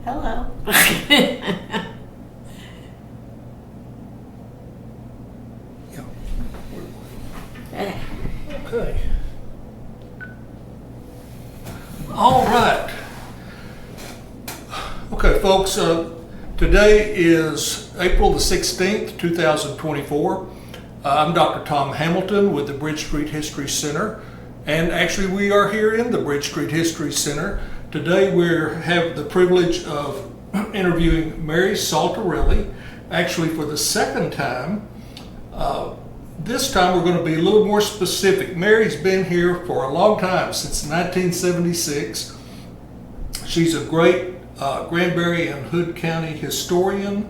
Hello. Yeah. Okay. Okay. All right. Okay, folks, today is April the 16th, 2024. I'm Dr. Tom Hamilton with the Bridge Street History Center. And actually, we are here in the Bridge Street History Center. Today, we have the privilege of interviewing Mary Saltarelli, actually for the second time. This time, we're going to be a little more specific. Mary's been here for a long time, since 1976. She's a great Granbury and Hood County historian,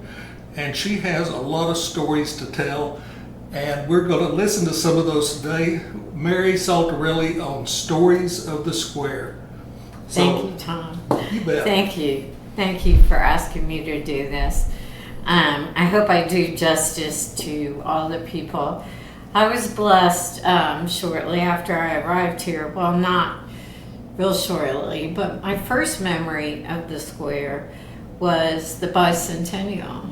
and she has a lot of stories to tell. And we're going to listen to some of those today. Mary Saltarelli on Stories of the Square. Thank you, Tom. You bet. Thank you. Thank you for asking me to do this. I hope I do justice to all the people. I was blessed shortly after I arrived here. Well, not real shortly, but my first memory of the square was the bicentennial,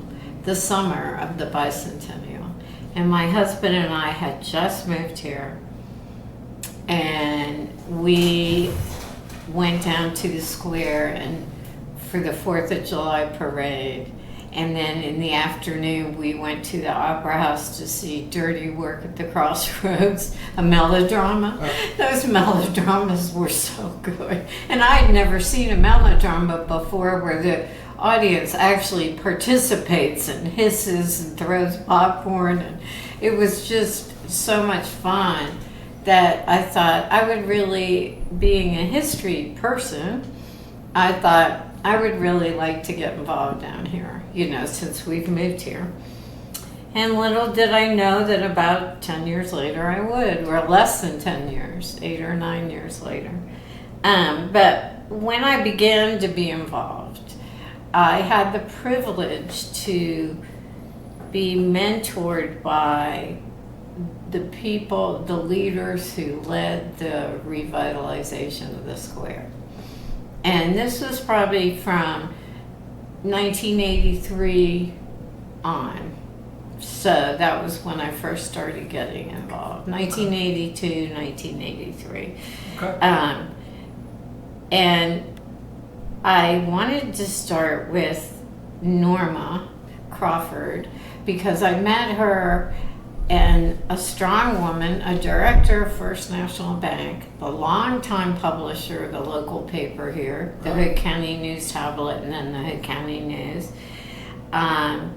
the summer of the bicentennial. And my husband and I had just moved here, and we went down to the square and for the 4th of July parade. And then in the afternoon, we went to the Opera House to see Dirty Work at the Crossroads, a melodrama. Those melodramas were so good. And I had never seen a melodrama before where the audience actually participates and hisses and throws popcorn. And it was just so much fun that I thought I would really, being a history person, I thought I would really like to get involved down here, since we've moved here. And little did I know that about 10 years later I would, or less than 10 years, 8 or 9 years later. But when I began to be involved, I had the privilege to be mentored by the people, the leaders who led the revitalization of the square. And this was probably from 1983 on. So that was when I first started getting involved, 1982, 1983. Okay. And I wanted to start with Norma Crawford because I met her, and a strong woman, a director of First National Bank, the longtime publisher of the local paper here, the Hood County News Tablet, and then the Hood County News. And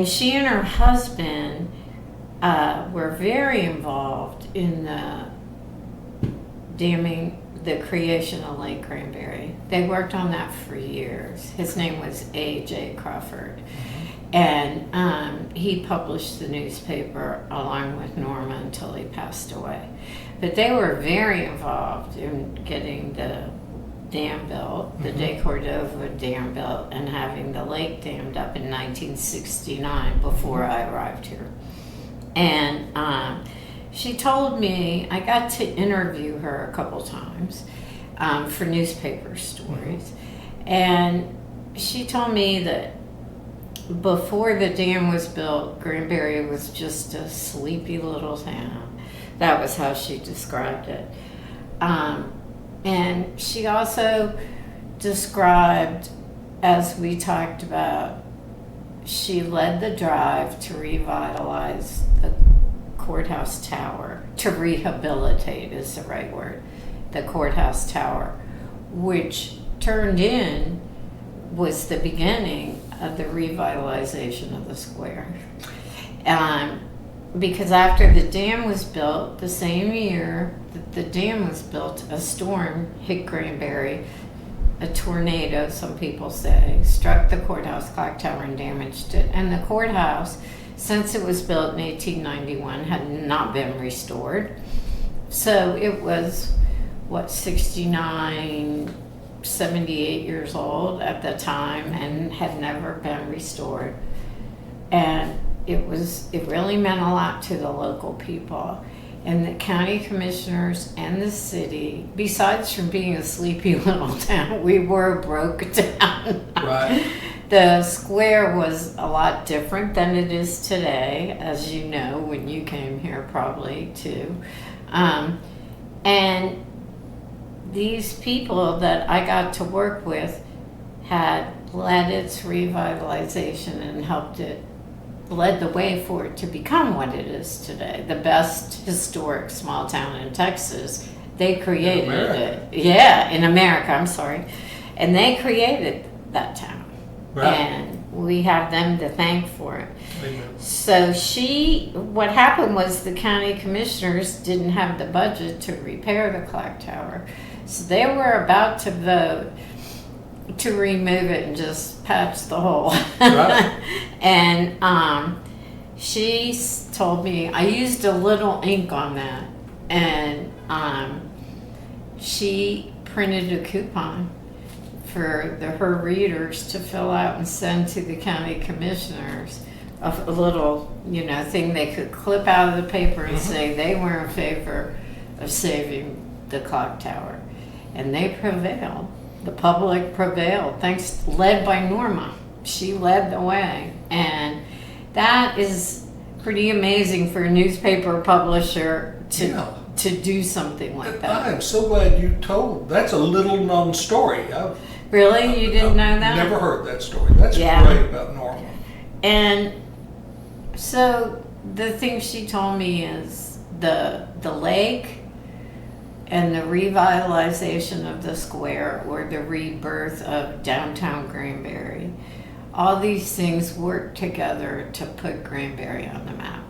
she and her husband were very involved in the damming, the creation of Lake Granbury. They worked on that for years. His name was A.J. Crawford. And he published the newspaper along with Norma until he passed away. But they were very involved in getting the dam built, the De Cordova Dam built, and having the lake dammed up in 1969 before I arrived here. And she told me, I got to interview her a couple times for newspaper stories. And she told me that before the dam was built, Granbury was just a sleepy little town. That was how she described it. And she also described, as we talked about, she led the drive to revitalize the courthouse tower, to rehabilitate is the right word, the courthouse tower, which turned in was the beginning of the revitalization of the square. Because after the dam was built, the same year that the dam was built, a storm hit Granbury, a tornado, some people say, struck the courthouse clock tower and damaged it. And the courthouse, since it was built in 1891, had not been restored. So it was, 69, 78 years old at the time and had never been restored. And it really meant a lot to the local people. And the county commissioners and the city, besides from being a sleepy little town, we were a broke town. Right. The square was a lot different than it is today, as you know, when you came here probably too. And these people that I got to work with had led its revitalization and led the way for it to become what it is today. The best historic small town in Texas. They created it. Yeah, in America, I'm sorry. And they created that town. Right. And we have them to thank for it. Amen. So what happened was the county commissioners didn't have the budget to repair the clock tower. So they were about to vote to remove it and just patch the hole. Right. And she told me, I used a little ink on that, and she printed a coupon for her readers to fill out and send to the county commissioners, a little thing they could clip out of the paper and say they were in favor of saving the clock tower. And they prevailed. The public prevailed, led by Norma. She led the way. And that is pretty amazing for a newspaper publisher to do something like that. I am so glad you told. That's a little known story. Really? You didn't know that? Never heard that story. That's great about Norma. And so the thing she told me is the lake and the revitalization of the square, or the rebirth of downtown Granbury, all these things worked together to put Granbury on the map.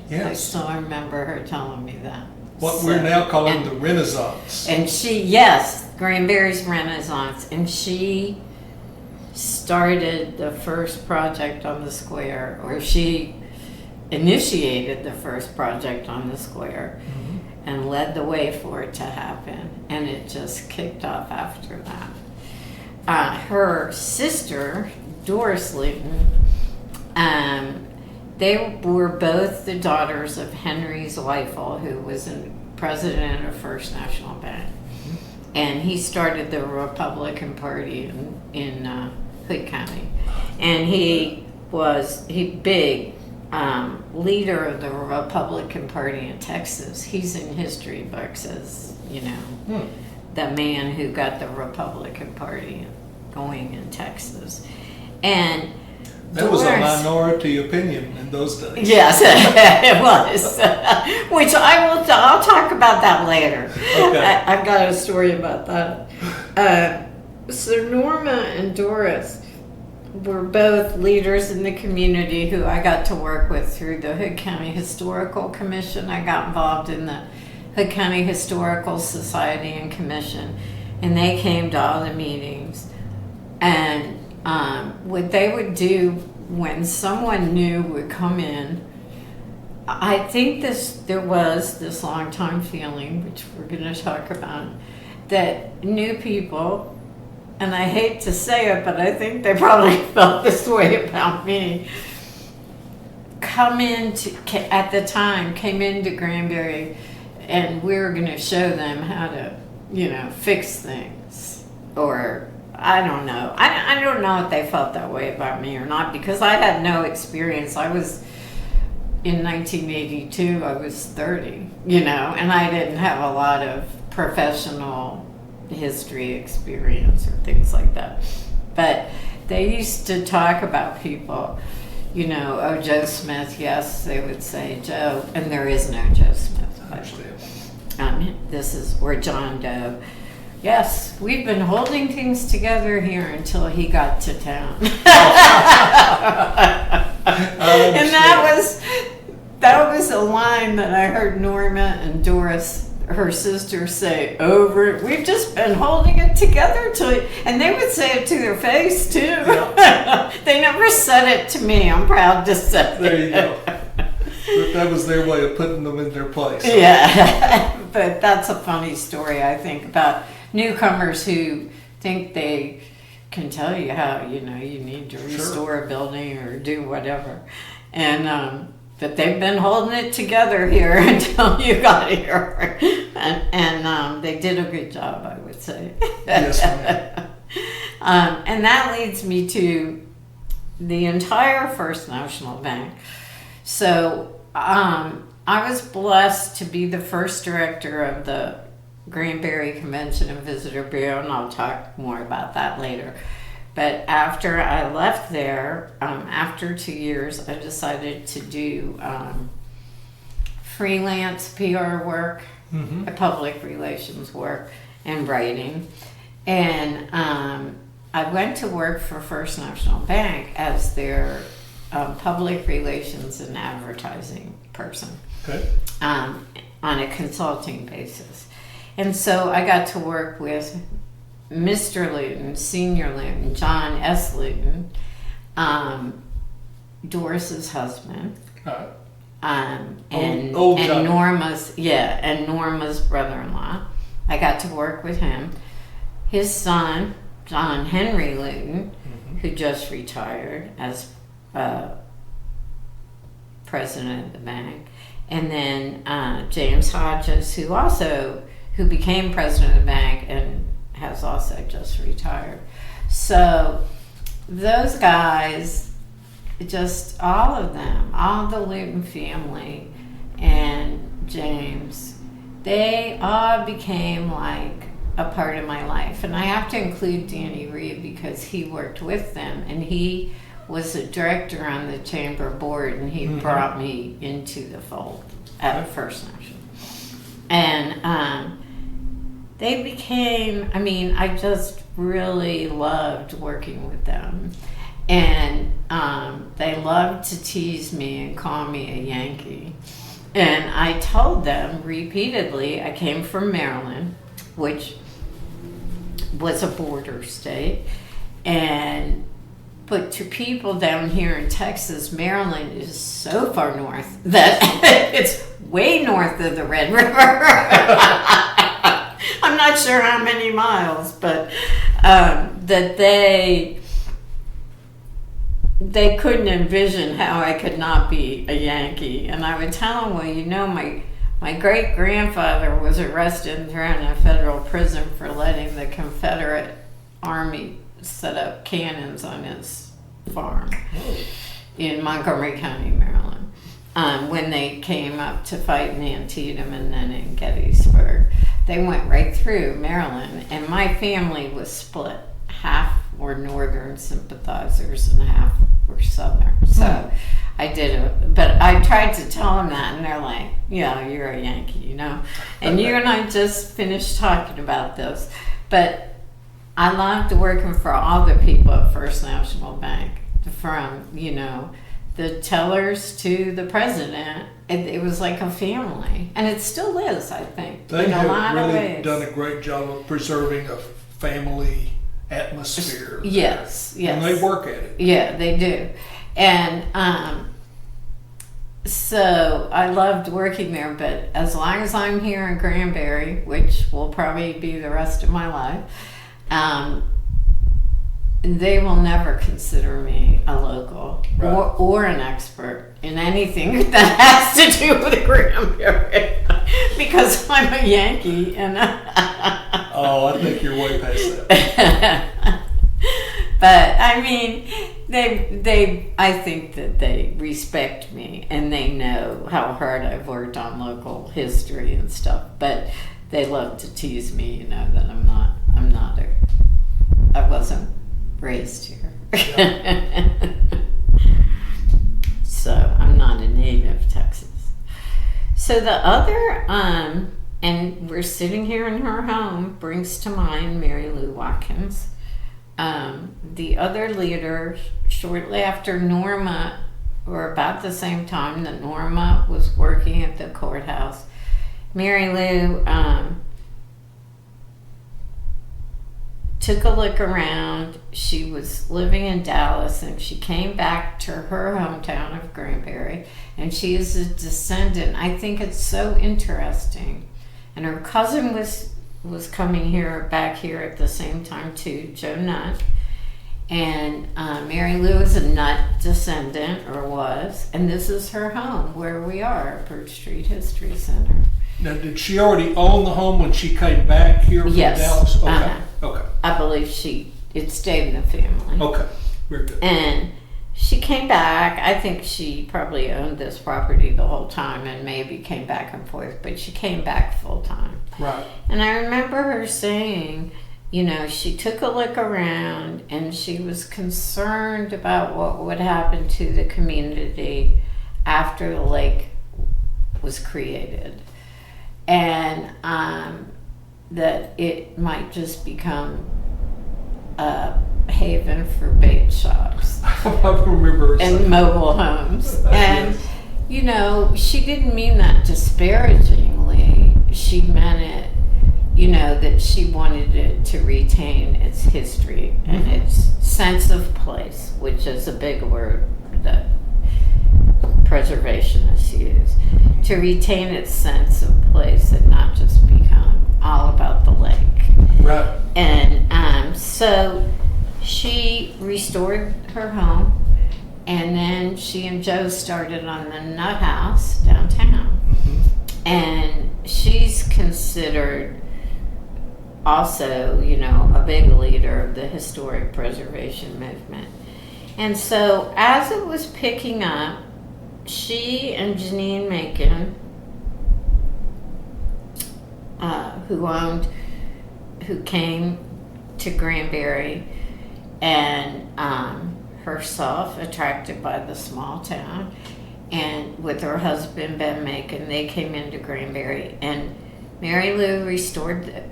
Yes. I still remember her telling me that. What we're now calling the Renaissance. And Granbury's Renaissance. And she started the first project on the square, or she initiated the first project on the square, and led the way for it to happen. And it just kicked off after that. Her sister, Doris Luton, they were both the daughters of Henry Zweifel, who was president of First National Bank. And he started the Republican Party in Hood County. And he big leader of the Republican Party in Texas. He's in history books as, the man who got the Republican Party going in Texas. And that was a minority opinion in those days. Yes, it was. Which I'll talk about that later. Okay. I've got a story about that. So Norma and Doris were both leaders in the community who I got to work with through the Hood County Historical Commission. I got involved in the Hood County Historical Society and Commission, and they came to all the meetings. And what they would do when someone new would come in, I think there was this long time feeling, which we're going to talk about, that new people, and I hate to say it, but I think they probably felt this way about me, came into Granbury, and we were going to show them how to, fix things. Or, I don't know. I don't know if they felt that way about me or not, because I had no experience. In 1982, I was 30, and I didn't have a lot of professional history experience or things like that. But they used to talk about people, oh, Joe Smith, yes, they would say Joe, and there is no Joe Smith. I understand. Or John Doe. Yes, we've been holding things together here until he got to town. And that was a line that I heard Norma and Doris, her sister, say over. We've just been holding it together and they would say it to their face too. Yeah. They never said it to me. I'm proud to say. There you go. But that was their way of putting them in their place. Yeah, but that's a funny story, I think, about newcomers who think they can tell you how, you need to restore a building or do whatever. And but they've been holding it together here until you got here. And they did a good job, I would say. Yes, ma'am. And that leads me to the entire First National Bank. So I was blessed to be the first director of the Granbury Convention and Visitor Bureau, and I'll talk more about that later. But after I left there, after 2 years, I decided to do freelance PR work, public relations work, and writing. And I went to work for First National Bank as their public relations and advertising person, Okay. on a consulting basis. And so I got to work with Mr. Luton, Senior Luton, John S. Luton, Doris's husband, and Old John. Norma's brother-in-law. I got to work with him. His son, John Henry Luton, who just retired as president of the bank, and then James Hodges, who became president of the bank and has also just retired. So those guys, just all of them, all the Luton family and James, they all became like a part of my life. And I have to include Danny Reed because he worked with them, and he was a director on the chamber board, and he brought me into the fold at First National. And they became, I just really loved working with them. And they loved to tease me and call me a Yankee. And I told them repeatedly, I came from Maryland, which was a border state. But to people down here in Texas, Maryland is so far north that it's way north of the Red River. I'm not sure how many miles, but that they couldn't envision how I could not be a Yankee. And I would tell them, well, my great-grandfather was arrested and thrown in a federal prison for letting the Confederate Army set up cannons on his farm in Montgomery County, Maryland, when they came up to fight in Antietam and then in Gettysburg. They went right through Maryland, and my family was split. Half were Northern sympathizers and half were Southern. So I did it, but I tried to tell them that, and they're like, yeah, you're a Yankee, And you and I just finished talking about this, but I loved working for all the people at First National Bank, from, the tellers to the president. It was like a family, and it still is, I think. They in a have lot of really ways. done a great job of preserving a family atmosphere. Yes. And they work at it. Yeah, they do. And so I loved working there, but as long as I'm here in Granbury, which will probably be the rest of my life, they will never consider me a local or an expert in anything that has to do with Granbury because I'm a Yankee. And Oh, I think you're way past that. But I think that they respect me and they know how hard I've worked on local history and stuff. But they love to tease me, that I wasn't raised here. Yeah. So I'm not a native Texas. So the other, and we're sitting here in her home, brings to mind Mary Lou Watkins. The other leader, shortly after Norma, or about the same time that Norma was working at the courthouse, Mary Lou took a look around. She was living in Dallas, and she came back to her hometown of Granbury, and she is a descendant. I think it's so interesting. And her cousin was coming back here at the same time too, Joe Nutt. And Mary Lou is a Nut descendant, or was, and this is her home where we are, Bridge Street History Center. Now, did she already own the home when she came back here from Yes. Dallas? Okay. Okay. I believe it stayed in the family. Okay. Very good. And she came back. I think she probably owned this property the whole time and maybe came back and forth, but she came back full time. Right. And I remember her saying, you know, she took a look around and she was concerned about what would happen to the community after the lake was created. And that it might just become a haven for bait shops. I remember her And saying. mobile homes. And, you know, she didn't mean that disparagingly. She meant it, you know, that she wanted it to retain its history and its sense of place, which is a big word that preservationists use, to retain its sense of place and not just become all about the lake. Right. And so she restored her home, and then she and Joe started on the Nut House downtown. And she's considered also, you know, a big leader of the historic preservation movement. And so as it was picking up, she and Janine Macon, who came to Granbury, and herself, attracted by the small town, and with her husband Ben Macon, they came into Granbury, and Mary Lou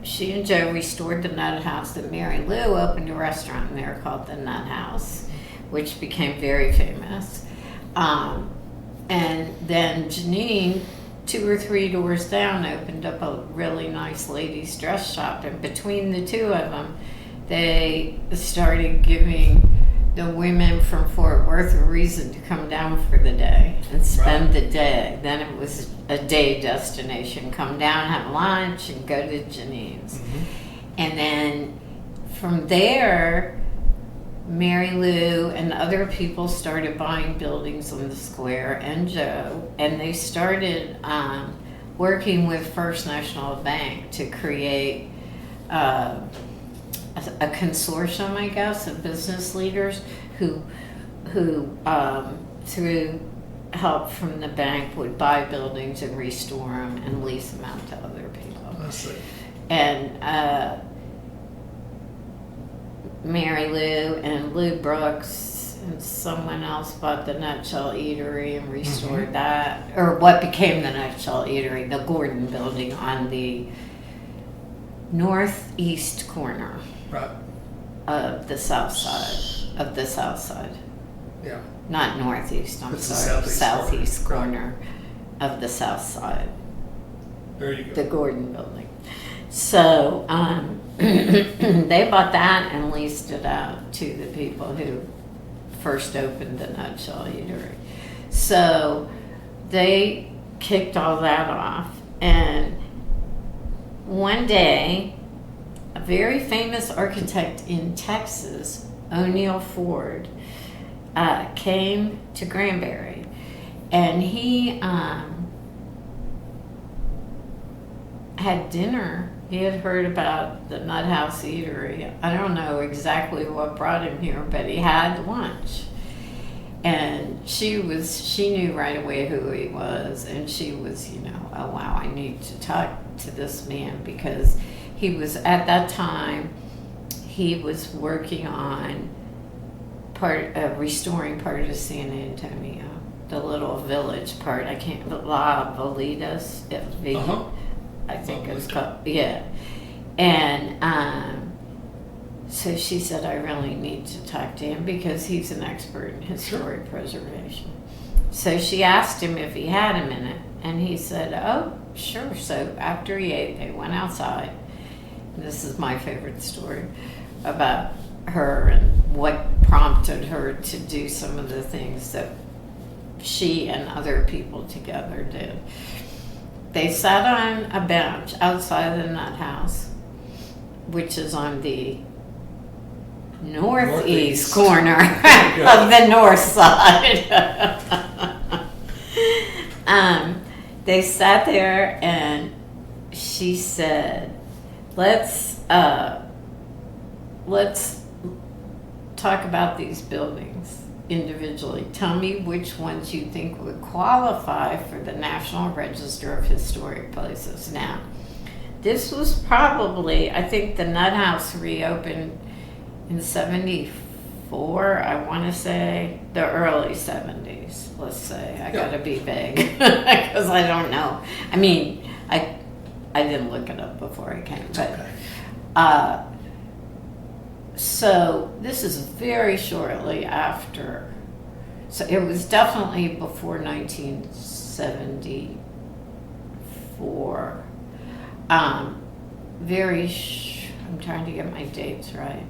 she and Joe restored the Nut House. That Mary Lou opened a restaurant there called the Nut House, which became very famous. And then Janine, 2 or 3 doors down, opened up a really nice ladies' dress shop. And between the two of them, they started giving the women from Fort Worth a reason to come down for the day and spend the day. Then it was a day destination. Come down, have lunch, and go to Janine's. And then from there, Mary Lou and other people started buying buildings on the square, and Joe, and they started working with First National Bank to create a consortium, I guess, of business leaders who through help from the bank would buy buildings and restore them and lease them out to other people. I see. And Mary Lou and Lou Brooks and someone else bought the Nutshell Eatery and restored that, or what became the Nutshell Eatery, the Gordon building on the northeast corner Right. of the south side. Yeah. Not northeast, I'm It's the sorry, southeast corner of the south side. There you go. The Gordon building. So they bought that and leased it out to the people who first opened the Nutshell Eatery. So they kicked all that off, and one day a very famous architect in Texas, O'Neill Ford, came to Granbury, and he had dinner. He had heard about the Nut House Eatery. I don't know exactly what brought him here, but he had lunch. And she knew right away who he was, and she was, you know, oh wow, I need to talk to this man, because he was, at that time, he was working on restoring part of San Antonio, the little village part. I can't, La Velitas, I think it was called, yeah. And so she said, I really need to talk to him because he's an expert in historic preservation. So she asked him if he had a minute, and he said, oh, sure. So after he ate, they went outside. And this is my favorite story about her and what prompted her to do some of the things that she and other people together did. They sat on a bench outside the Nut House, which is on the northeast corner of the north side. They sat there and she said, let's talk about these buildings individually. Tell me which ones you think would qualify for the National Register of Historic Places. Now, this was probably, I think the Nut House reopened in 74, I want to say, the early 70s, let's say. I gotta be vague, because I don't know. I mean, I didn't look it up before I came, but Okay. So this is very shortly after. So it was definitely before 1974. I'm trying to get my dates right.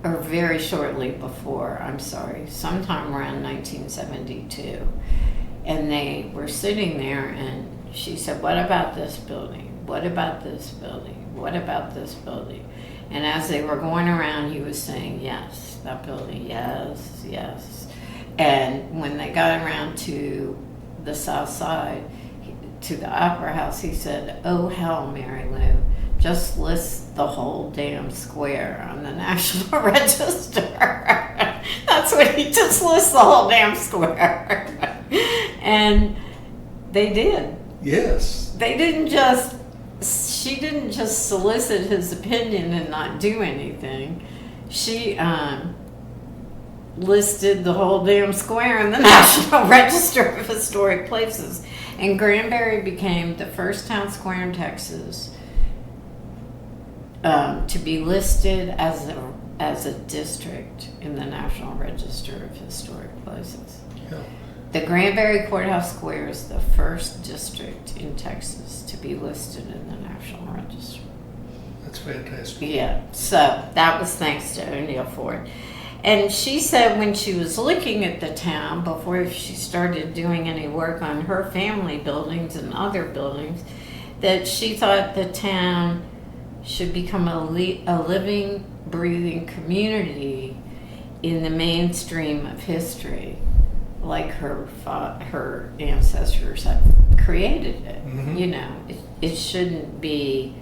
Or very shortly before, I'm sorry, sometime around 1972. And they were sitting there and she said, what about this building? What about this building? What about this building? And as they were going around, he was saying, yes, that building, yes, yes. And when they got around to the south side, to the Opera House, he said, oh, hell, Mary Lou, just list the whole damn square on the National Register. That's what he just lists, the whole damn square. And they did. Yes. She didn't just solicit his opinion and not do anything. She listed the whole damn square in the National Register of Historic Places. And Granbury became the first town square in Texas to be listed as a district in the National Register of Historic Places. Yeah. The Granbury Courthouse Square is the first district in Texas to be listed in the National Register. That's fantastic. Yeah, so that was thanks to O'Neill Ford. And she said when she was looking at the town, before she started doing any work on her family buildings and other buildings, that she thought the town should become a living, breathing community in the mainstream of history, like her ancestors have created it. Mm-hmm. You know, it shouldn't be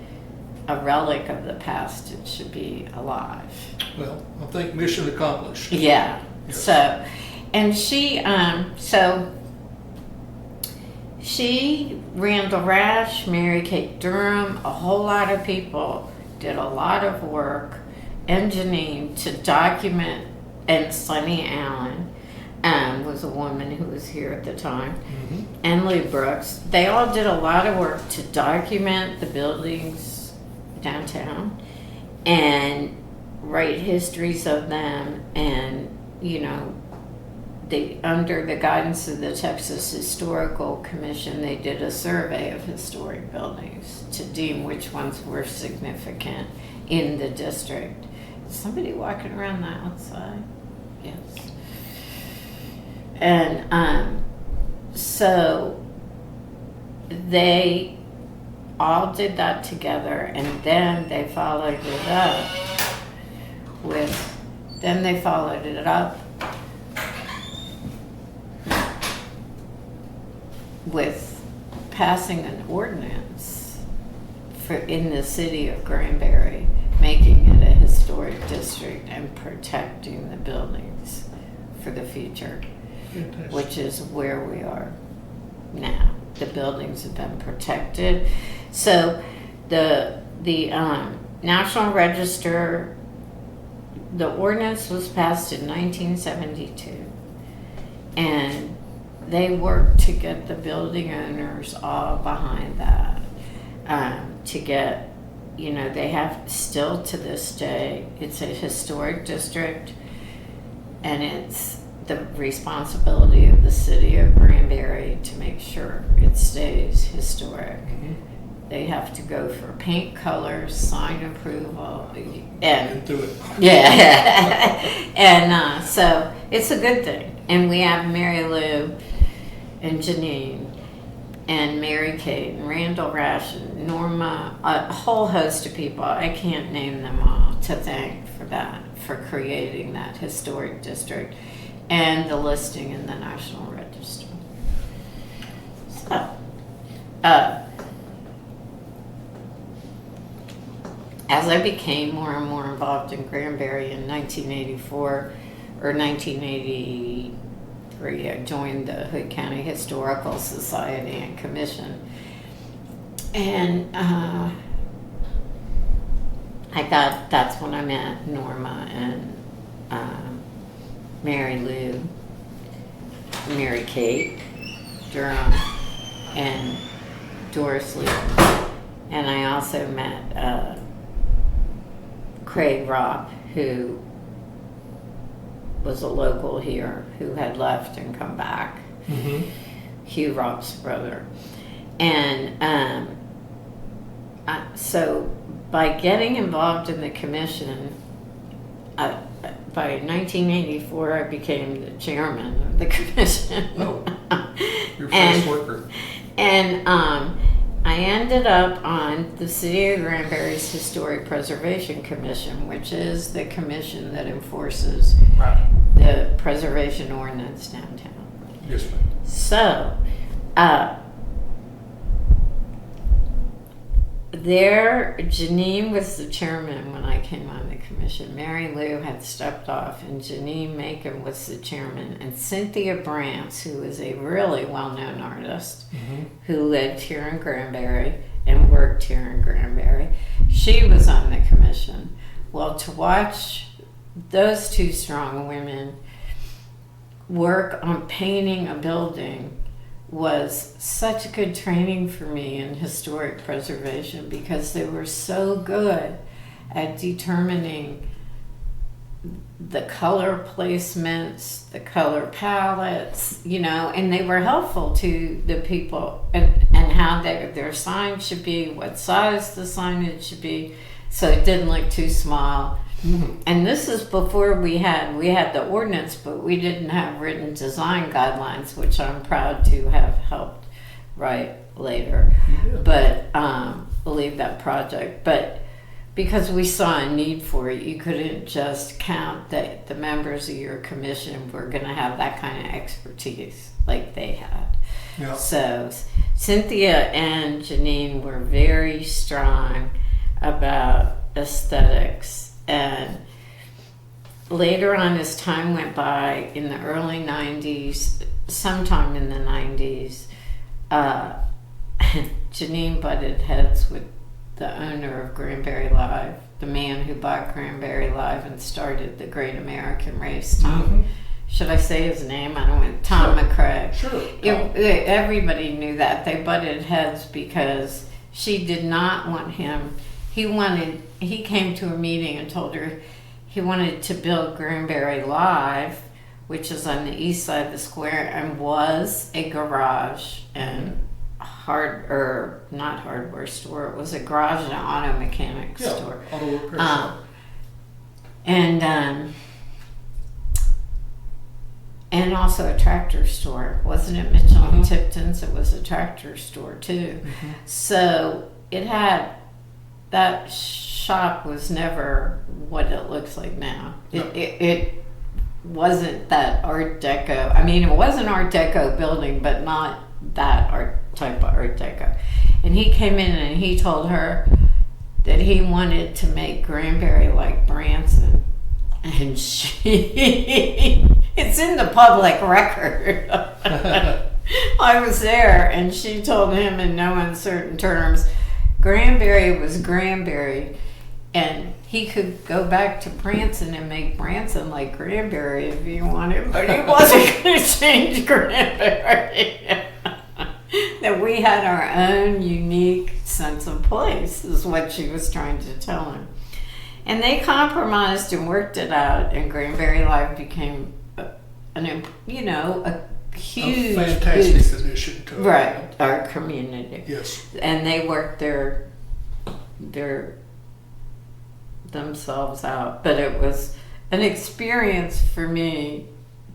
a relic of the past. It should be alive. Well, I think mission accomplished. Yeah. Yes. So, and she, she, Randall Rash, Mary Kate Durham, a whole lot of people did a lot of work, and Janine, to document, and Sonny Allen was a woman who was here at the time, Mm-hmm. and Lee Brooks. They all did a lot of work to document the buildings downtown and write histories of them, and you know, they, under the guidance of the Texas Historical Commission, they did a survey of historic buildings to deem which ones were significant in the district. Is somebody walking around the outside? Yes. And so they all did that together, and then they followed it up with passing an ordinance in the city of Granbury, making it a historic district and protecting the buildings for the future, Fantastic. which is where we are now. The buildings have been protected. So the National Register, the ordinance was passed in 1972, and they worked to get the building owners all behind that, to get, you know, they have still to this day, it's a historic district, and it's the responsibility of the city of Granbury to make sure it stays historic. Mm-hmm. They have to go for paint colors, sign approval, and Do it. yeah. And so it's a good thing. And we have Mary Lou and Janine and Mary Kate and Randall Rash and Norma, a whole host of people. I can't name them all, to thank for that, for creating that historic district and the listing in the National Register. So, as I became more and more involved in Granbury in 1984 or 1983, I joined the Hood County Historical Society and Commission. And that's when I met Norma and Mary Lou, Mary Kate Durham, and Doris Lee. And I also met Craig Ropp, who was a local here, who had left and come back. Mm-hmm. Hugh Ropp's brother. And so by getting involved in the commission, by 1984 I became the chairman of the commission. Oh, your first worker. And I ended up on the City of Granbury's Historic Preservation Commission, which is the commission that enforces the preservation ordinance downtown. Yes, ma'am. So, Janine was the chairman when I came on the commission. Mary Lou had stepped off, and Janine Macon was the chairman. And Cynthia Brantz, who is a really well-known artist, who lived here in Granbury and worked here in Granbury, she was on the commission. Well, to watch those two strong women work on painting a building was such good training for me in historic preservation, because they were so good at determining the color placements, the color palettes, and they were helpful to the people and how their sign should be, what size the signage should be, so it didn't look too small. Mm-hmm. And this is before we had the ordinance, but we didn't have written design guidelines, which I'm proud to have helped write later. Yeah. But leave that project. But because we saw a need for it, you couldn't just count that the members of your commission were going to have that kind of expertise like they had. Yeah. So Cynthia and Janine were very strong about aesthetics. And later on, as time went by, in the early 90s, sometime in the 90s, Janine butted heads with the owner of Granbury Live, the man who bought Granbury Live and started the Great American Race. Should I say his name? I don't want Tom McCrae. Sure. Everybody knew that. They butted heads because she did not want him. He came to a meeting and told her he wanted to build Granbury Live, which is on the east side of the square, and was a garage and not hardware store. It was a garage and auto mechanic store. Auto repair shop. And also a tractor store. Wasn't it Mitchell and Tipton's? It was a tractor store too. Mm-hmm. So that shop was never what it looks like now. It wasn't that Art Deco. I mean, it was an Art Deco building, but not that type of Art Deco. And he came in and he told her that he wanted to make Granbury like Branson. And it's in the public record. I was there, and she told him in no uncertain terms, Granbury was Granbury, and he could go back to Branson and make Branson like Granbury if he wanted, but he wasn't going to change Granbury. That we had our own unique sense of place is what she was trying to tell him. And they compromised and worked it out, and Granbury Live became a huge, fantastic addition to our community. Yes, and they worked their themselves out, but it was an experience for me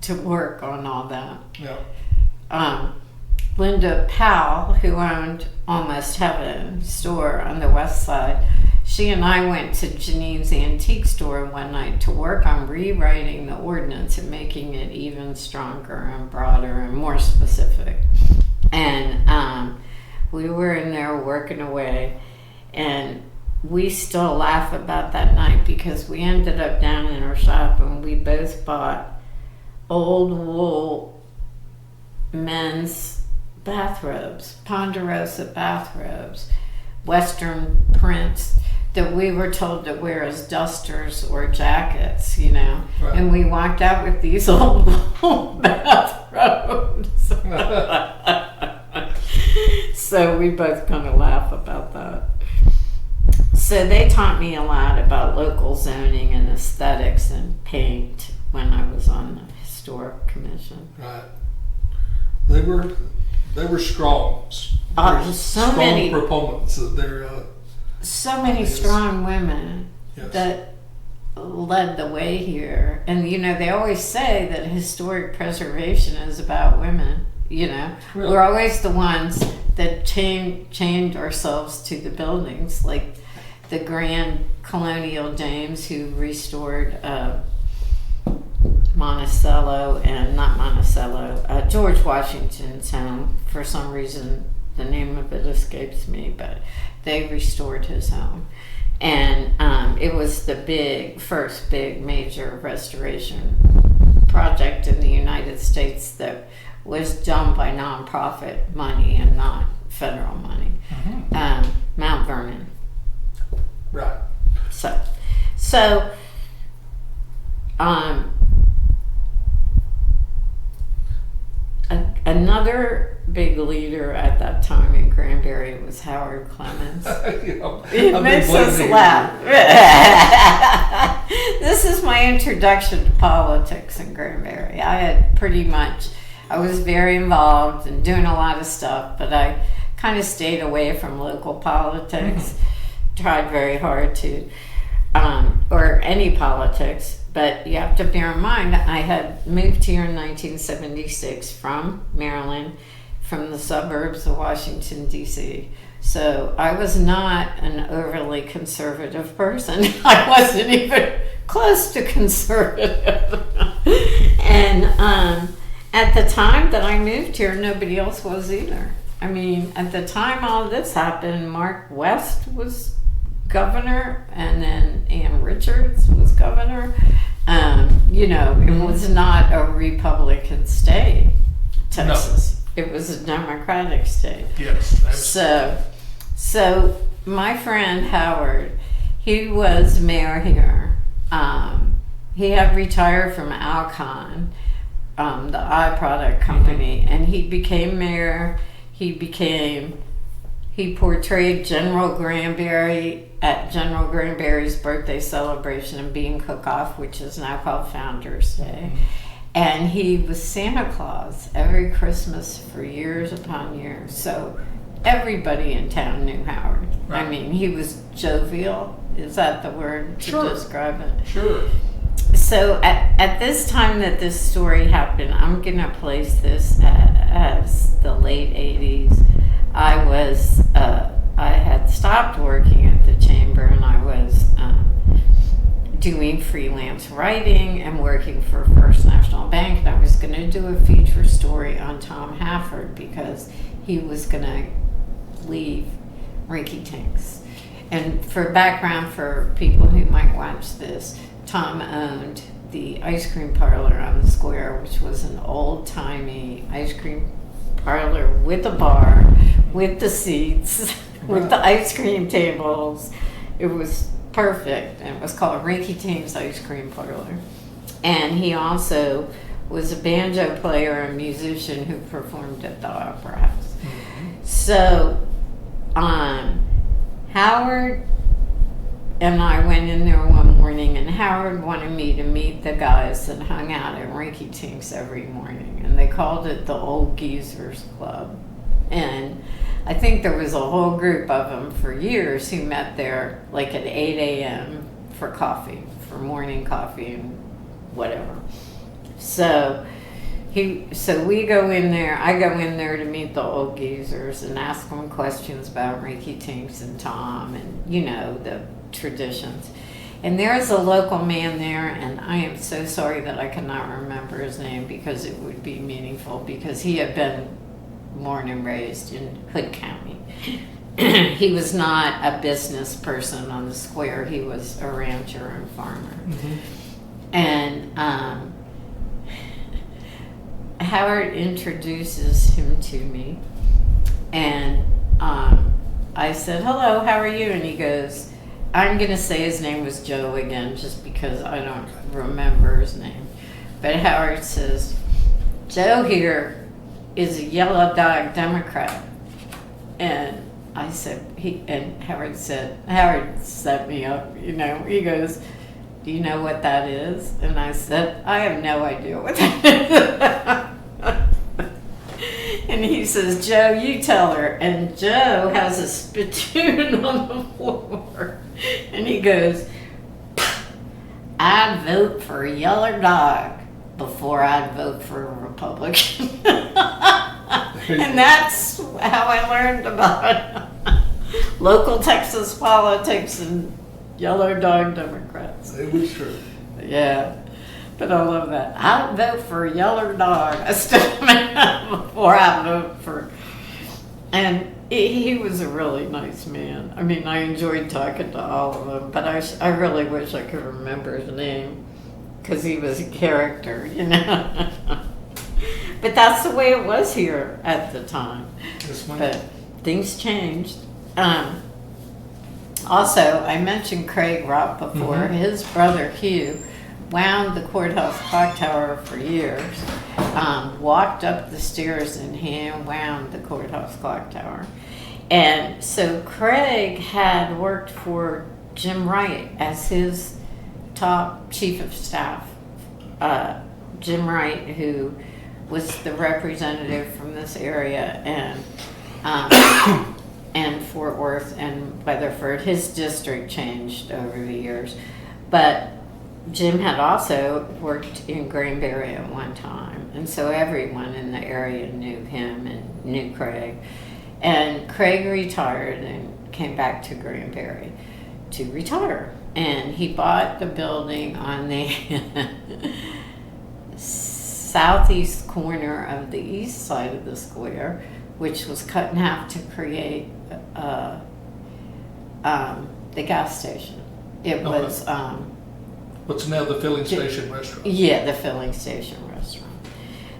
to work on all that. Yeah. Linda Powell, who owned Almost Heaven store on the west side, she and I went to Janine's antique store one night to work on rewriting the ordinance and making it even stronger and broader and more specific. And we were in there working away, and we still laugh about that night because we ended up down in our shop and we both bought old wool men's bathrobes, Ponderosa bathrobes, Western prints that we were told to wear as dusters or jackets, you know. Right. And we walked out with these old wool bathrobes. So we both kind of laugh about that. So they taught me a lot about local zoning and aesthetics and paint when I was on the historic commission. Right. They were strong. So strong many proponents of their. So many Yes. strong women Yes. that led the way here. And, you know, they always say that historic preservation is about women, you know. Really? We're always the ones that chained ourselves to the buildings, like the grand colonial dames who restored George Washington's home. For some reason, the name of it escapes me, but they restored his home. And it was the first big major restoration project in the United States that was done by nonprofit money and not federal money. Mm-hmm. Mount Vernon. Right. So, another big leader at that time in Granbury was Howard Clemens. It makes us laugh. This is my introduction to politics in Granbury. I was very involved and doing a lot of stuff, but I kind of stayed away from local politics. Tried very hard to, or any politics. But you have to bear in mind, I had moved here in 1976 from Maryland, from the suburbs of Washington, D.C. So I was not an overly conservative person. I wasn't even close to conservative. And at the time that I moved here, nobody else was either. I mean, at the time all this happened, Mark West was governor, and then Ann Richards was governor. You know, it was not a Republican state, Texas. No. It was a Democratic state. Yes. So my friend Howard, he was mayor here. He had retired from Alcon, the eye product company, and he became mayor. He portrayed General Granbury at General Granbury's birthday celebration and Bean Cook-Off, which is now called Founders Day. And he was Santa Claus every Christmas for years upon years. So everybody in town knew Howard. Right. I mean, he was jovial. Is that the word to describe it? Sure. So at this time that this story happened, I'm going to place this as the late 80s. I had stopped working at the chamber, and I was doing freelance writing and working for First National Bank, and I was going to do a feature story on Tom Hafford because he was going to leave Rinky Tinks. And for background for people who might watch this, Tom owned the ice cream parlor on the square, which was an old-timey ice cream parlor with a bar, with the seats, with the ice cream tables. It was perfect, and it was called Rinky Tinks Ice Cream Parlor. And he also was a banjo player and musician who performed at the Opera House. Mm-hmm. So, Howard and I went in there one morning, and Howard wanted me to meet the guys that hung out at Rinky Tinks every morning, and they called it the Old Geezers Club. And I think there was a whole group of them for years who met there like at 8 a.m. for coffee, for morning coffee and whatever. So So we go in there. I go in there to meet the old geezers and ask them questions about Ricky Tinks and Tom, and the traditions. And there's a local man there, and I am so sorry that I cannot remember his name because it would be meaningful, because he had been born and raised in Hood County. He was not a business person on the square. He was a rancher and farmer. Mm-hmm. And Howard introduces him to me, and I said, "Hello, how are you?" And he goes, I'm going to say his name was Joe again just because I don't remember his name. But Howard says, "Joe here is a yellow dog Democrat." And I said, Howard set me up, he goes, "Do you know what that is?" And I said, "I have no idea what that is." And he says, "Joe, you tell her." And Joe has a spittoon on the floor. And he goes, "I'd vote for a yellow dog before I'd vote for a Republican." And that's how I learned about local Texas politics and yellow dog Democrats. It was true. Yeah. But I love that. I'll vote for a yellow dog before I vote for. And he was a really nice man. I mean, I enjoyed talking to all of them, but I really wish I could remember his name because he was a character, But that's the way it was here at the time. Yes, ma'am. But things changed. Also, I mentioned Craig Ropp before. Mm-hmm. His brother Hugh wound the courthouse clock tower for years, walked up the stairs and hand wound the courthouse clock tower. And so Craig had worked for Jim Wright as his top chief of staff. Jim Wright, who was the representative from this area and Fort Worth and Weatherford. His district changed over the years, but Jim had also worked in Granbury at one time, and so everyone in the area knew him and knew Craig. And Craig retired and came back to Granbury to retire. And he bought the building on the southeast corner of the east side of the square, which was cut in half to create the gas station. It was... What's now the filling station restaurant? Yeah, the filling station restaurant.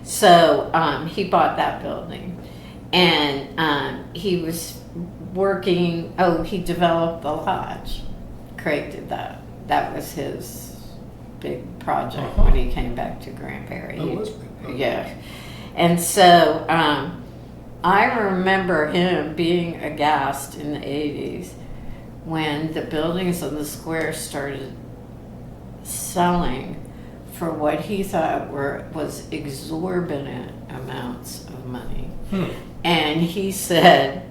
So he bought that building, and he was working. He developed the lodge. Craig did that. That was his big project when he came back to Granbury. That was big. Yeah, and so I remember him being aghast in the '80s when the buildings on the square started selling for what he thought was exorbitant amounts of money. And he said,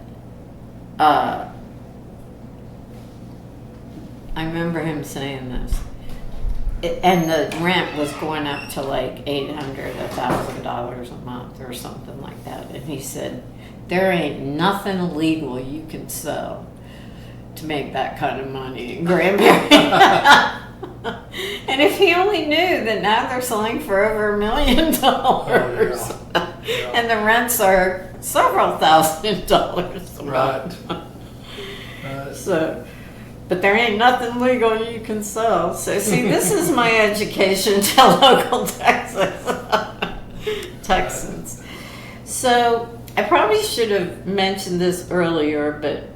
I remember him saying this, and the rent was going up to like $800, $1,000 a month or something like that. And he said, "There ain't nothing legal you can sell to make that kind of money in Granbury." And if he only knew that now they're selling for over $1 million, and the rents are several $1,000s a month. Right. So, but there ain't nothing legal you can sell. So see, this is my education to local Texans. So I probably should have mentioned this earlier, but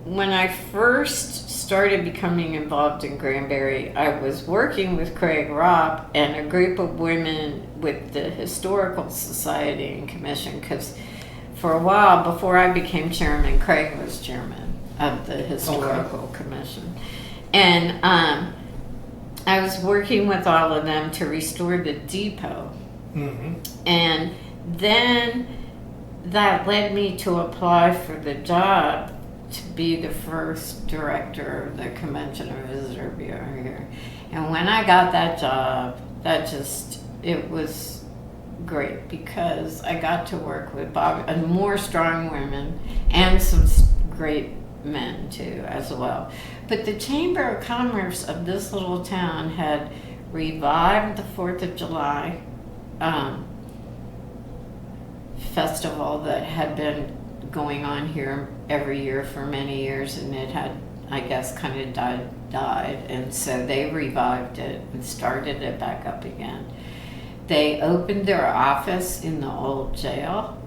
when I first started becoming involved in Granbury, I was working with Craig Ropp and a group of women with the Historical Society and Commission, because for a while before I became chairman, Craig was chairman of the Historical Commission. And I was working with all of them to restore the depot. Mm-hmm. And then that led me to apply for the job to be the first director of the Convention and Visitor Bureau here. And when I got that job, that just it was great because I got to work with Bob and more strong women and some great men too as well. But the Chamber of Commerce of this little town had revived the 4th of July festival that had been going on here every year for many years, and it had, I guess, kind of died, and so they revived it and started it back up again. They opened their office in the old jail,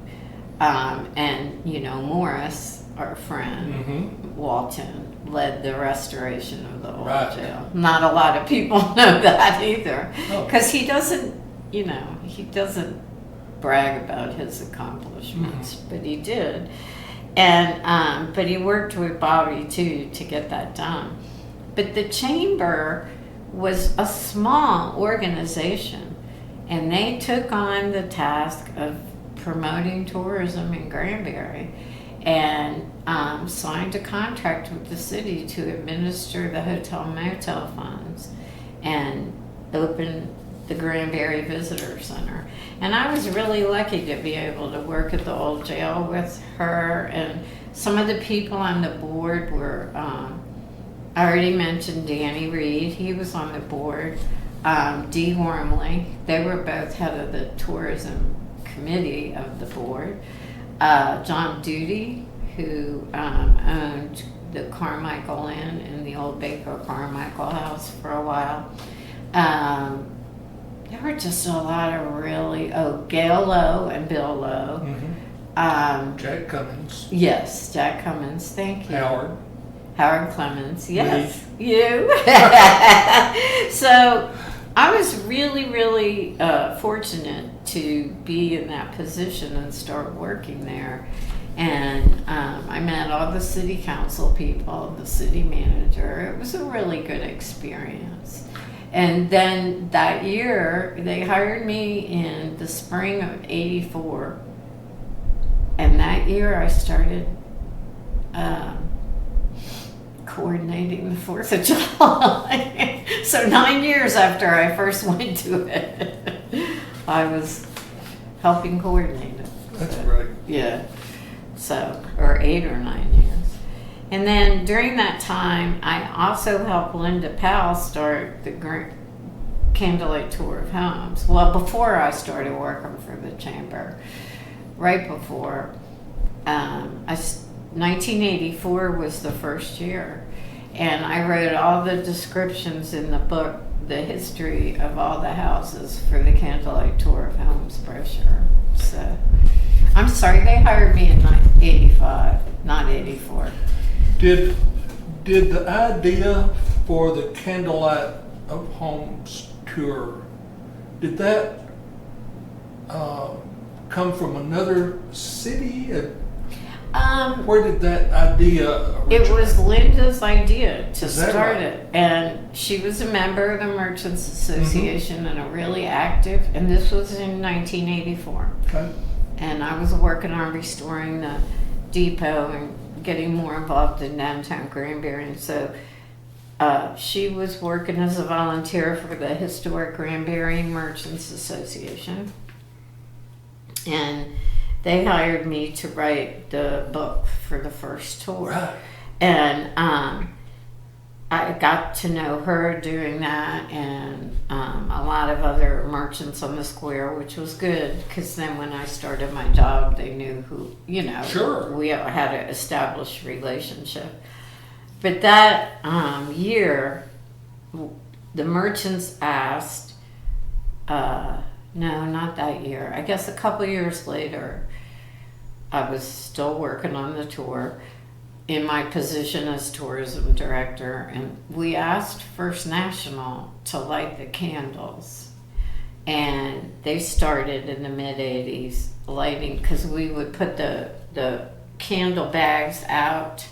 and Morris, our friend, Walton, led the restoration of the old jail. Not a lot of people know that either, because he doesn't brag about his accomplishments, but he did. And but he worked with Bobby too to get that done. But the chamber was a small organization, and they took on the task of promoting tourism in Granbury, and signed a contract with the city to administer the hotel motel funds and open the Granbury Visitor Center. And I was really lucky to be able to work at the old jail with her, and some of the people on the board were, I already mentioned Danny Reed, he was on the board, Dee Wormley, they were both head of the tourism committee of the board, John Duty, who owned the Carmichael Inn in the old Baker Carmichael house for a while. There were just a lot of really, Gail Lowe and Bill Lowe. Jack Cummins. Yes, Jack Cummins, thank you. Howard Clemens, yes, you. So I was really, really fortunate to be in that position and start working there. And I met all the city council people, the city manager. It was a really good experience. And then that year, they hired me in the spring of '84. And that year I started coordinating the 4th of July. So 9 years after I first went to it, I was helping coordinate it. That's great. Yeah. So, or 8 or 9 years. And then during that time, I also helped Linda Powell start the Candlelight Tour of Homes. Well, before I started working for the chamber, right before, 1984 was the first year. And I wrote all the descriptions in the book, the history of all the houses for the Candlelight Tour of Homes brochure. So, I'm sorry, they hired me in 85, not 84. Did the idea for the Candlelight of Homes tour, did that come from another city? Where did that idea originate? It was Linda's idea to start it. And she was a member of the Merchants Association and a really active, and this was in 1984. Okay. And I was working on restoring the depot and getting more involved in downtown Granbury. And so she was working as a volunteer for the Historic Granbury Merchants Association. And they hired me to write the book for the first tour. Right. And I got to know her doing that, and a lot of other merchants on the square, which was good, because then when I started my job, they knew who, Sure. We had an established relationship. But that year, the merchants asked, no, not that year, I guess a couple years later, I was still working on the tour in my position as tourism director, and we asked First National to light the candles, and they started in the mid-'80s lighting, because we would put the candle bags out,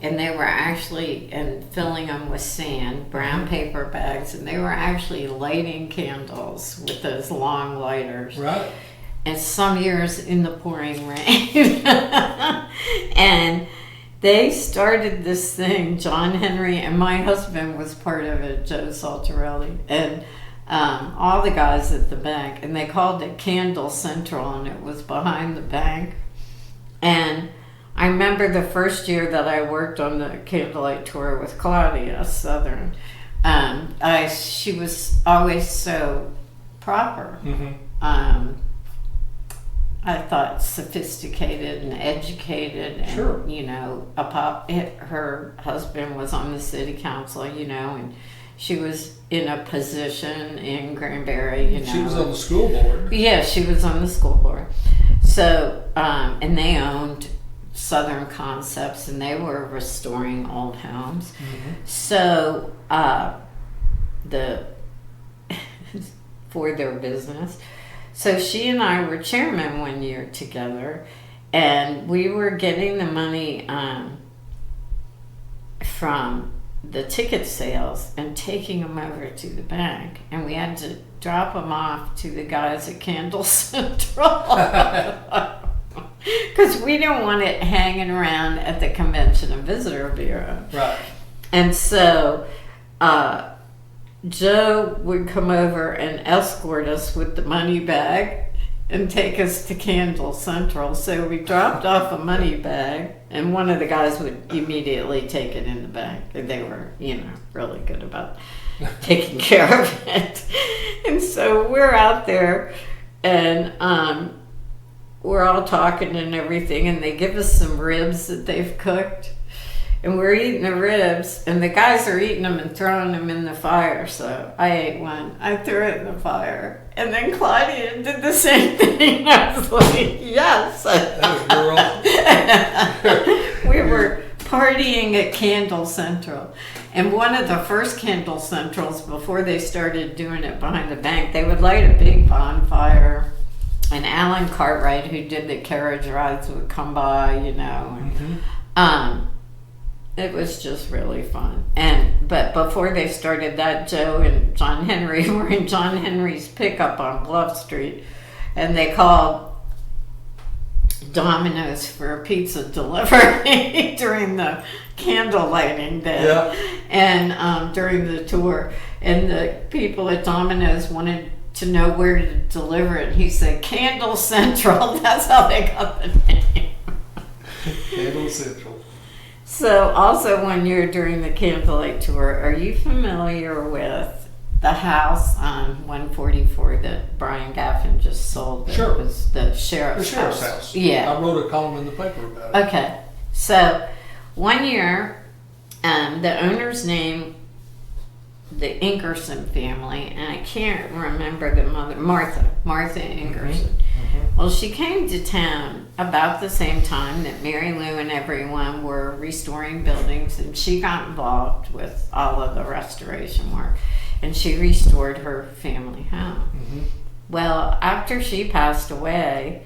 and they were actually, and filling them with sand, brown paper bags, and they were actually lighting candles with those long lighters. Right. And some years in the pouring rain. And they started this thing, John Henry, and my husband was part of it, Joe Saltarelli. And all the guys at the bank, and they called it Candle Central, and it was behind the bank. And I remember the first year that I worked on the candlelight tour with Claudia Southern. She was always so proper. I thought sophisticated and educated, and Sure. her husband was on the city council, and she was in a position in Granbury. She was on the school board. Yeah, she was on the school board. So, and they owned Southern Concepts, and they were restoring old homes. So, for their business. So she and I were chairman one year together, and we were getting the money from the ticket sales and taking them over to the bank, and we had to drop them off to the guys at Candle Central because we didn't want it hanging around at the Convention and Visitor Bureau. Right. And so Joe would come over and escort us with the money bag and take us to Candle Central. So we dropped off a money bag, and one of the guys would immediately take it in the bank. And they were, really good about taking care of it. And so we're out there, and we're all talking and everything, and they give us some ribs that they've cooked. And we're eating the ribs, and the guys are eating them and throwing them in the fire. So I ate one. I threw it in the fire. And then Claudia did the same thing. I was like, yes. That was girl. We were partying at Candle Central. And one of the first Candle Centrals, before they started doing it behind the bank, they would light a big bonfire. And Alan Cartwright, who did the carriage rides, would come by, And, it was just really fun. But before they started that, Joe and John Henry were in John Henry's pickup on Bluff Street, and they called Domino's for a pizza delivery during the candle lighting day. Yeah. And during the tour, and the people at Domino's wanted to know where to deliver it. He said Candle Central. That's how they got the name. Candle Central. So also one year during the Candlelight Tour, are you familiar with the house on 144 that Brian Gaffin just sold? Sure. It was the sheriff's house. Yeah. I wrote a column in the paper about it. Okay. So one year, the owner's name, the Ingerson family, and I can't remember the mother, Martha Ingerson. Well, she came to town about the same time that Mary Lou and everyone were restoring buildings, and she got involved with all of the restoration work, and she restored her family home. Well, after she passed away,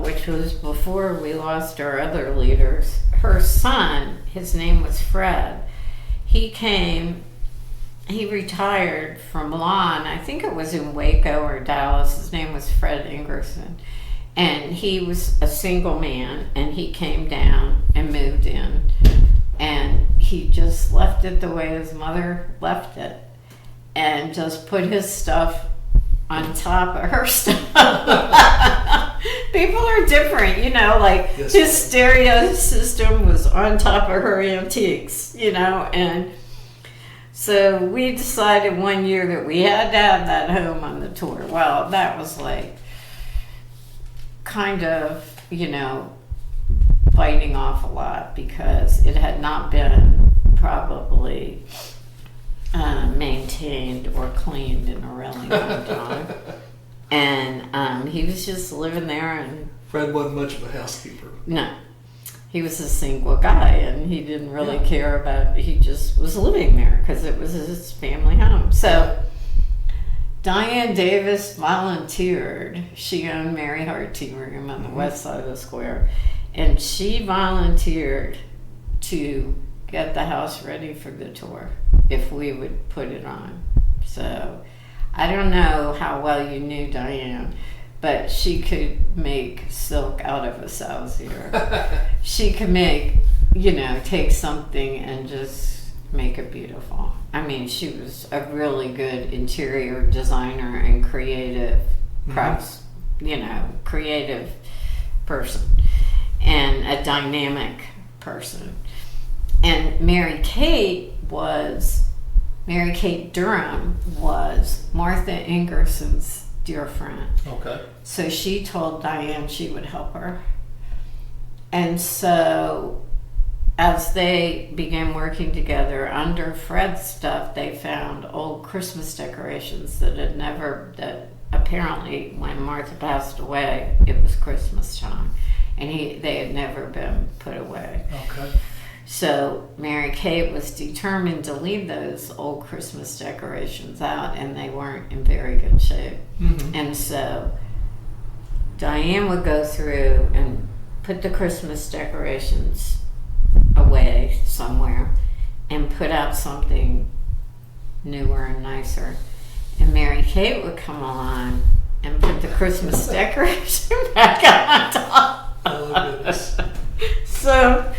which was before we lost our other leaders, her son, his name was Fred, he retired from law, and I think it was in Waco or Dallas. His name was Fred Ingerson. And he was a single man, and he came down and moved in. And he just left it the way his mother left it, and just put his stuff on top of her stuff. People are different, Yes. His stereo system was on top of her antiques, and so we decided one year that we had to have that home on the tour. Well, that was kind of, biting off a lot because it had not been probably maintained or cleaned in a really long time. And he was just living there, and Fred wasn't much of a housekeeper. no. He was a single guy, and he didn't really care about, he just was living there because it was his family home. So Diane Davis volunteered. She owned Mary Hart Tea Room on the west side of the square, and she volunteered to get the house ready for the tour if we would put it on. So I don't know how well you knew Diane, but she could make silk out of a sow's ear. She could make, take something and just make it beautiful. I mean, she was a really good interior designer and creative press, creative person and a dynamic person. And Mary Kate Durham was Martha Ingerson's dear friend. Okay. So she told Diane she would help her. And so as they began working together under Fred's stuff, they found old Christmas decorations that apparently when Martha passed away, it was Christmas time. And they had never been put away. Okay. So Mary Kate was determined to leave those old Christmas decorations out, and they weren't in very good shape. Mm-hmm. And so Diane would go through and put the Christmas decorations away somewhere and put out something newer and nicer. And Mary Kate would come along and put the Christmas decoration back on top. Oh, goodness. So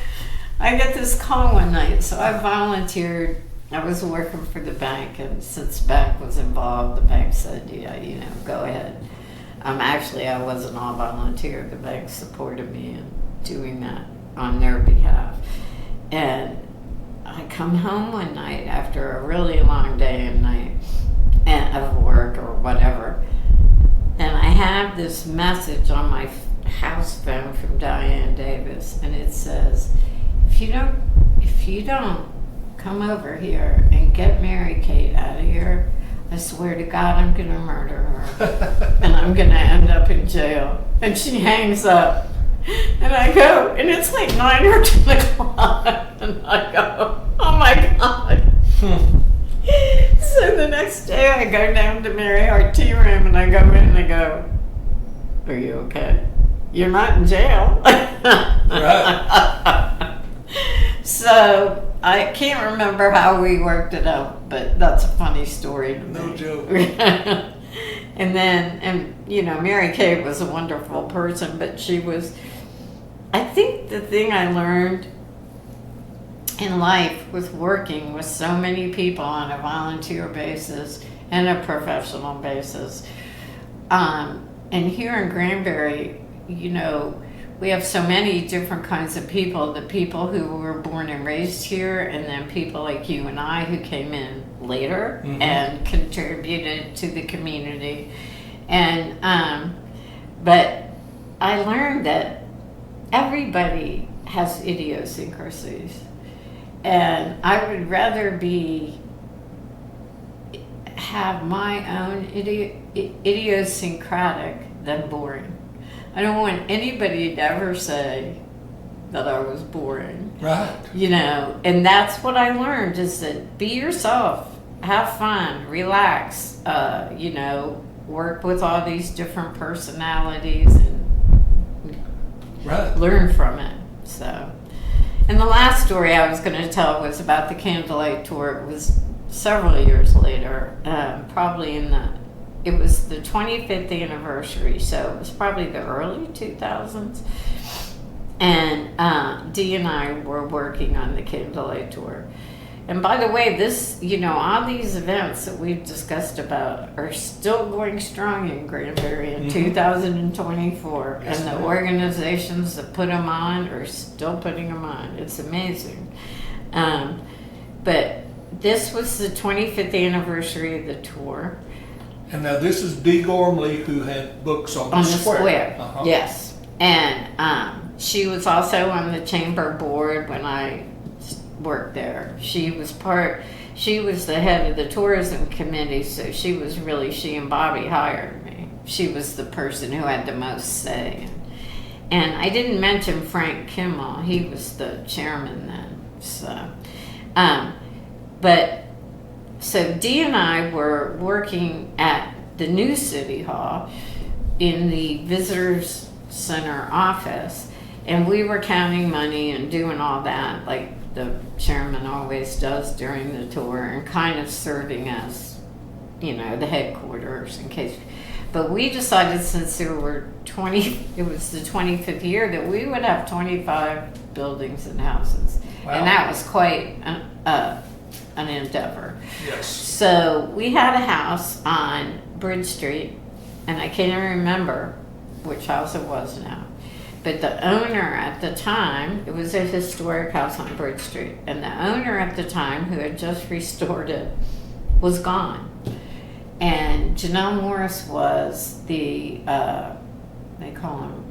I get this call one night. So I volunteered. I was working for the bank, and since the bank was involved, the bank said, yeah, go ahead. Actually, I wasn't all volunteer. The bank supported me in doing that on their behalf. And I come home one night after a really long day and night of work or whatever, and I have this message on my house phone from Diane Davis, and it says, if you don't come over here and get Mary Kate out of here, I swear to God I'm gonna murder her and I'm gonna end up in jail. And she hangs up, and I go, and it's like 9 or 10 o'clock, and I go, oh my God. So the next day I go down to Mary our tea room, and I go in and I go, are you okay? You're not in jail. Right. So I can't remember how we worked it out, but that's a funny story to me. No joke. And Mary Kate was a wonderful person, but I think the thing I learned in life with working with so many people on a volunteer basis and a professional basis, and here in Granbury, we have so many different kinds of people, the people who were born and raised here, and then people like you and I who came in later and contributed to the community. And but I learned that everybody has idiosyncrasies, and I would rather have my own idiosyncratic than boring. I don't want anybody to ever say that I was boring. Right. And that's what I learned, is that be yourself, have fun, relax, work with all these different personalities and Right. learn from it. So, and the last story I was going to tell was about the candlelight tour. It was several years later, probably it was the 25th anniversary, so it was probably the early 2000s. And Dee and I were working on the candlelight tour. And by the way, all these events that we've discussed about are still going strong in Granbury in 2024. Yes, and the organizations that put them on are still putting them on. It's amazing. But this was the 25th anniversary of the tour. And now this is Dee Gormley, who had books on the square. Uh-huh. Yes. And she was also on the chamber board when I worked there. She was the head of the tourism committee, so she and Bobby hired me. She was the person who had the most say. And I didn't mention Frank Kimmel. He was the chairman then. So Dee and I were working at the new City Hall in the Visitors Center office, and we were counting money and doing all that like the chairman always does during the tour, and kind of serving as, the headquarters in case. But we decided, since it was the 25th year, that we would have 25 buildings and houses. Wow. And that was quite an endeavor. Yes. So we had a house on Bridge Street, and I can't even remember which house it was now. But the owner at the time, it was a historic house on Bridge Street, and the owner at the time, who had just restored it, was gone. And Janelle Morris was the, they call him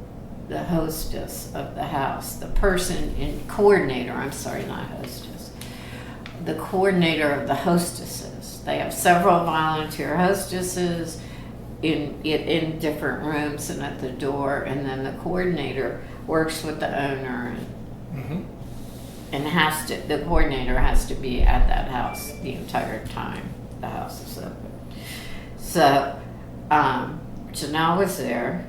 the hostess of the house, the person in coordinator, I'm sorry, not hostess, the coordinator of the hostesses. They have several volunteer hostesses in different rooms and at the door, and then the coordinator works with the owner, and the coordinator has to be at that house the entire time the house is open. So Janelle was there,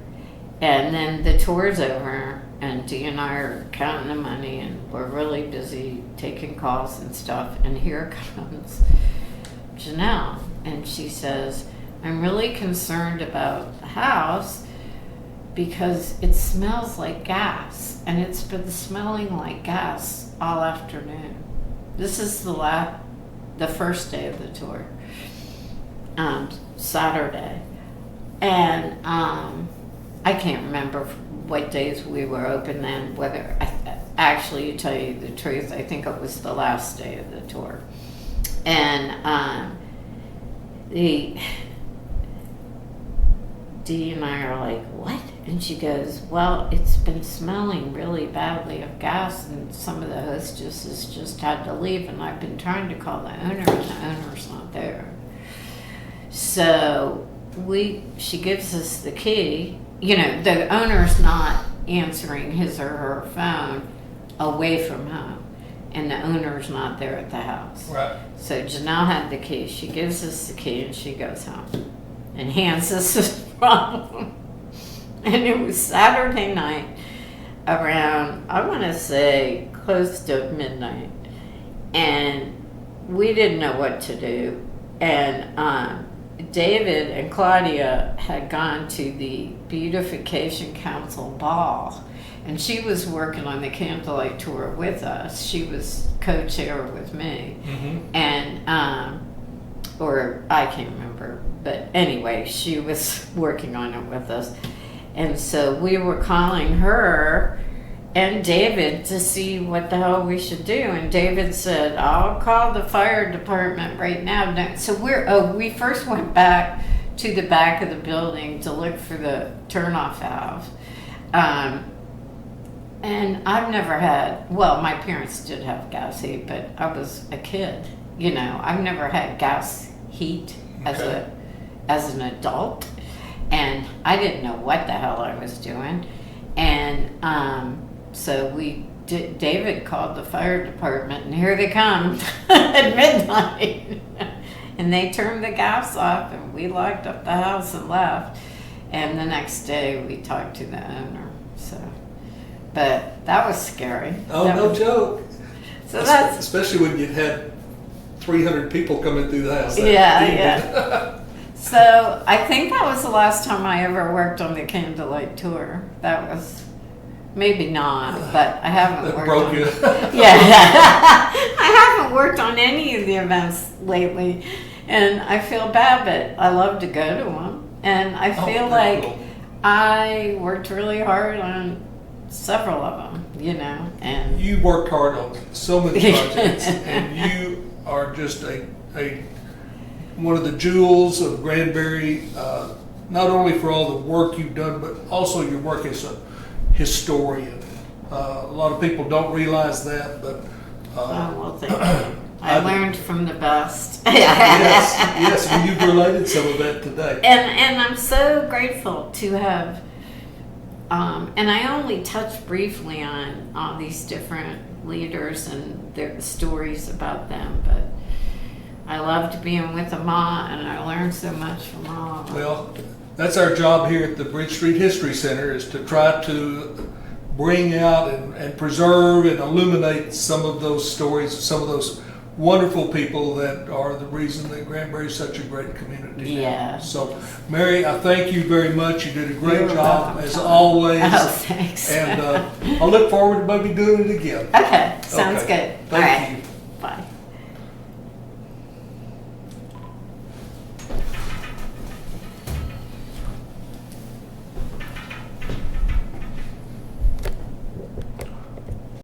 and then the tour's over, and Dee and I are counting the money, and we're really busy taking calls and stuff, and here comes Janelle, and she says, I'm really concerned about the house because it smells like gas, and it's been smelling like gas all afternoon. This is the first day of the tour, Saturday, and I can't remember what days we were open then. Whether actually, to tell you the truth, I think it was the last day of the tour, and Dee and I are like, what? And she goes, well, it's been smelling really badly of gas, and some of the hostesses just had to leave, and I've been trying to call the owner, and the owner's not there. So she gives us the key. You know, the owner's not answering his or her phone away from home, and the owner's not there at the house. Right. So Janelle had the key. She gives us the key, and she goes home and hands us this problem. And it was Saturday night around, I want to say, close to midnight. And we didn't know what to do. And David and Claudia had gone to the Beautification Council ball. And she was working on the Candlelight Tour with us. She was co-chair with me. And or I can't remember, but anyway, she was working on it with us. And so we were calling her and David to see what the hell we should do. And David said, I'll call the fire department right now. So we first went back to the back of the building to look for the turnoff valve. And I've never had, well, my parents did have gas heat, but I was a kid, you know. I've never had gas heat as an adult, and I didn't know what the hell I was doing. And so David called the fire department, and here they come at midnight. And they turned the gas off, and we locked up the house and left. And the next day we talked to the owner. So, but that was scary. Oh, no joke. So that's especially when you had 300 people coming through the house. Yeah. So I think that was the last time I ever worked on the Candlelight Tour. That was maybe not, but I haven't That worked broke on you. Yeah. I haven't worked on any of the events lately, and I feel bad, but I love to go to them, and I feel like cool. I worked really hard on several of them, you know, and You worked hard on so many projects, and you are just one of the jewels of Granbury, not only for all the work you've done, but also your work as a historian. A lot of people don't realize that, but well, thank you. I learned from the best. yes, and you've related some of that today. And I'm so grateful to have, and I only touched briefly on all these different leaders and their stories about them, but I loved being with them all, and I learned so much from all of them. Well, that's our job here at the Bridge Street History Center, is to try to bring out and preserve and illuminate some of those stories, some of those wonderful people that are the reason that Granbury is such a great community. Yeah. So, Mary, I thank you very much. You did a great You're job, welcome, as Tom. always. Oh, thanks. And I look forward to maybe doing it again. Okay, sounds Okay. good. Thank All right. you.